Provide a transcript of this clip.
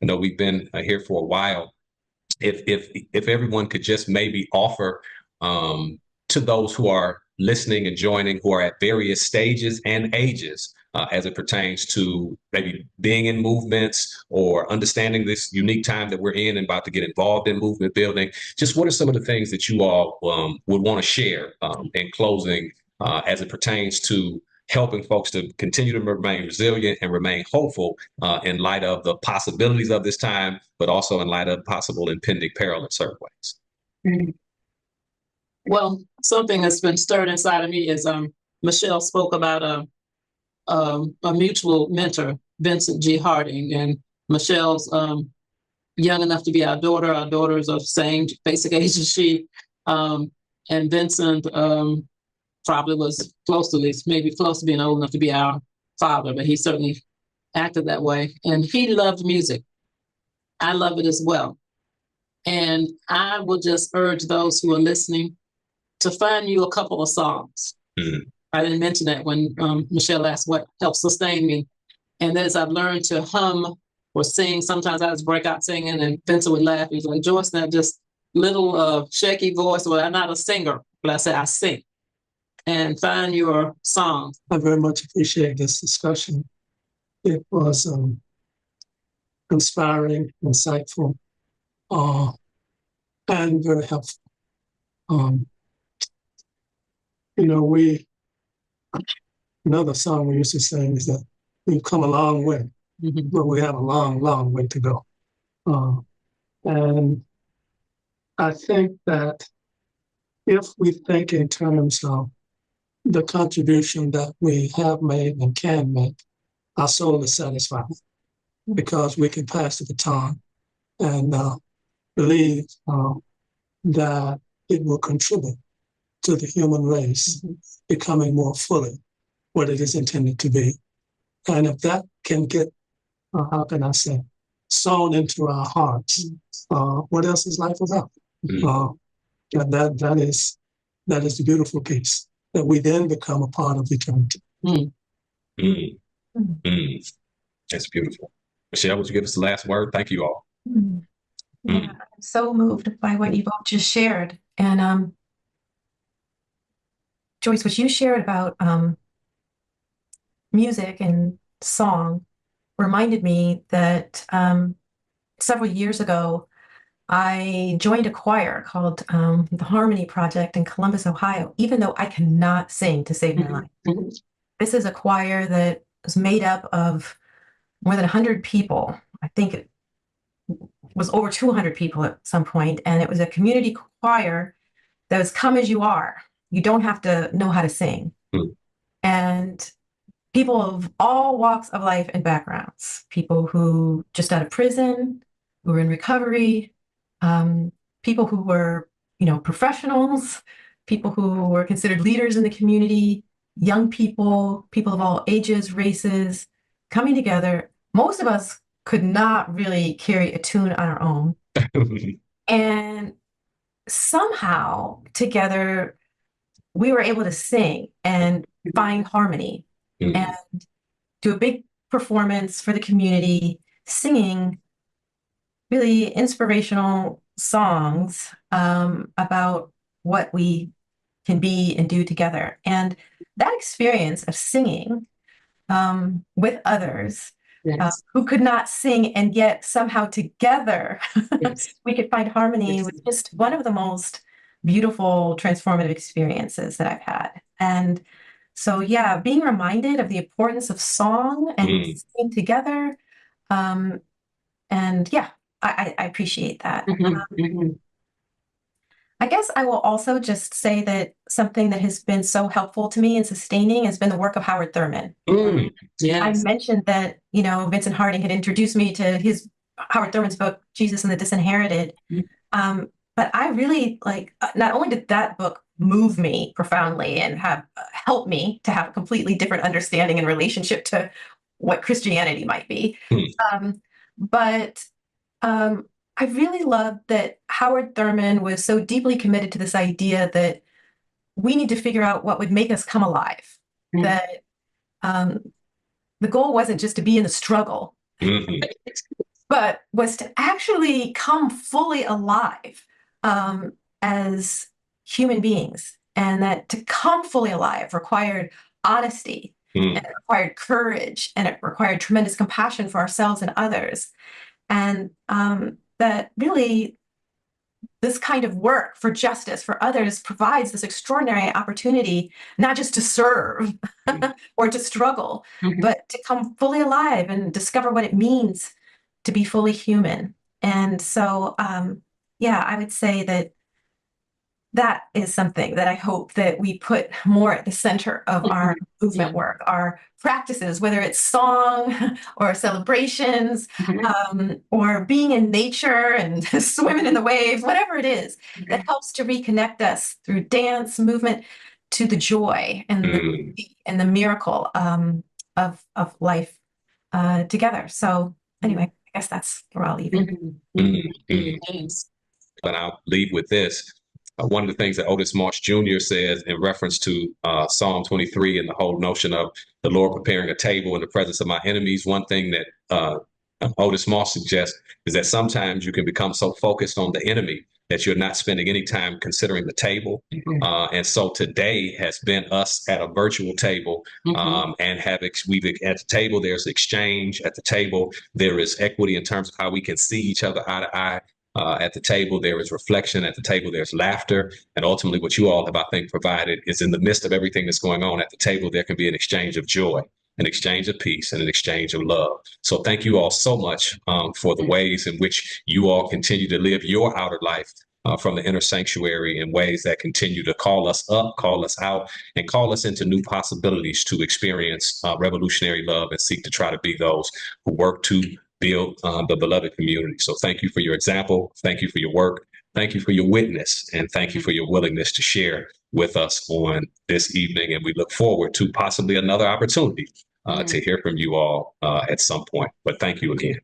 I know we've been here for a while. If everyone could just maybe offer to those who are listening and joining, who are at various stages and ages, as it pertains to maybe being in movements or understanding this unique time that we're in and about to get involved in movement building. Just what are some of the things that you all would want to share in closing as it pertains to helping folks to continue to remain resilient and remain hopeful in light of the possibilities of this time, but also in light of possible impending peril in certain ways? Mhm. Well, something that's been stirred inside of me is Michelle spoke about a mutual mentor, Vincent G. Harding, and Michelle's young enough to be our daughter. Our daughter is of same basic age as she, and Vincent probably was close to this, maybe close to being old enough to be our father, but he certainly acted that way. And he loved music. I love it as well. And I will just urge those who are listening to find you a couple of songs. Mm-hmm. I didn't mention that when Michelle asked what helps sustain me. And as I've learned to hum or sing, sometimes I just break out singing and Vincent would laugh. He's like, Joyce, that just little shaky voice. Well, I'm not a singer, but I say I sing. And find your songs. I very much appreciate this discussion. It was inspiring, insightful, and very helpful. Another song we used to sing is that we've come a long way, but we have a long, long way to go. And I think that if we think in terms of the contribution that we have made and can make, our soul is satisfied because we can pass the baton and believe that it will contribute to the human race becoming more fully what it is intended to be. And if that can get, how can I say, sewn into our hearts, what else is life about? That is the beautiful piece, that we then become a part of eternity. That's beautiful. Michelle, would you give us the last word? Thank you all. Yeah, I'm so moved by what you both just shared. And Joyce, what you shared about music and song reminded me that several years ago, I joined a choir called the Harmony Project in Columbus, Ohio, even though I cannot sing to save my life. This is a choir that was made up of more than 100 people. I think it was over 200 people at some point, and it was a community choir that was come as you are. You don't have to know how to sing. And people of all walks of life and backgrounds, people who just out of prison, who were in recovery, people who were, professionals, people who were considered leaders in the community, young people, people of all ages, races, coming together. Most of us could not really carry a tune on our own. And somehow together, we were able to sing and find harmony and do a big performance for the community, singing really inspirational songs about what we can be and do together. And that experience of singing with others who could not sing, and yet somehow together we could find harmony, was just one of the most beautiful, transformative experiences that I've had. And so, yeah, being reminded of the importance of song and singing together. And yeah, I appreciate that. I guess I will also just say that something that has been so helpful to me and sustaining has been the work of Howard Thurman. I mentioned that, Vincent Harding had introduced me to Howard Thurman's book, Jesus and the Disinherited. But I really not only did that book move me profoundly and have helped me to have a completely different understanding and relationship to what Christianity might be, but I really loved that Howard Thurman was so deeply committed to this idea that we need to figure out what would make us come alive, that the goal wasn't just to be in the struggle, but was to actually come fully alive as human beings. And that to come fully alive required honesty, and it required courage, and it required tremendous compassion for ourselves and others. And that really this kind of work for justice for others provides this extraordinary opportunity, not just to serve or to struggle, but to come fully alive and discover what it means to be fully human. And so, yeah, I would say that that is something that I hope that we put more at the center of our movement work, our practices, whether it's song or celebrations, or being in nature and swimming in the waves, whatever it is that helps to reconnect us through dance, movement, to the joy and the miracle of life together. So anyway, I guess that's where I'll leave it. And I'll leave with this. One of the things that Otis Marsh Jr. says in reference to Psalm 23 and the whole notion of the Lord preparing a table in the presence of my enemies, one thing that Otis Marsh suggests is that sometimes you can become so focused on the enemy that you're not spending any time considering the table. And so today has been us at a virtual table, and we've at the table, there's exchange at the table. There is equity in terms of how we can see each other eye to eye. At the table, there is reflection. At the table, there's laughter. And ultimately, what you all have, I think, provided is in the midst of everything that's going on at the table, there can be an exchange of joy, an exchange of peace, and an exchange of love. So thank you all so much for the ways in which you all continue to live your outer life from the inner sanctuary in ways that continue to call us up, call us out, and call us into new possibilities to experience revolutionary love and seek to try to be those who work to build the beloved community. So thank you for your example. Thank you for your work. Thank you for your witness. And thank you for your willingness to share with us on this evening. And we look forward to possibly another opportunity to hear from you all at some point. But thank you again.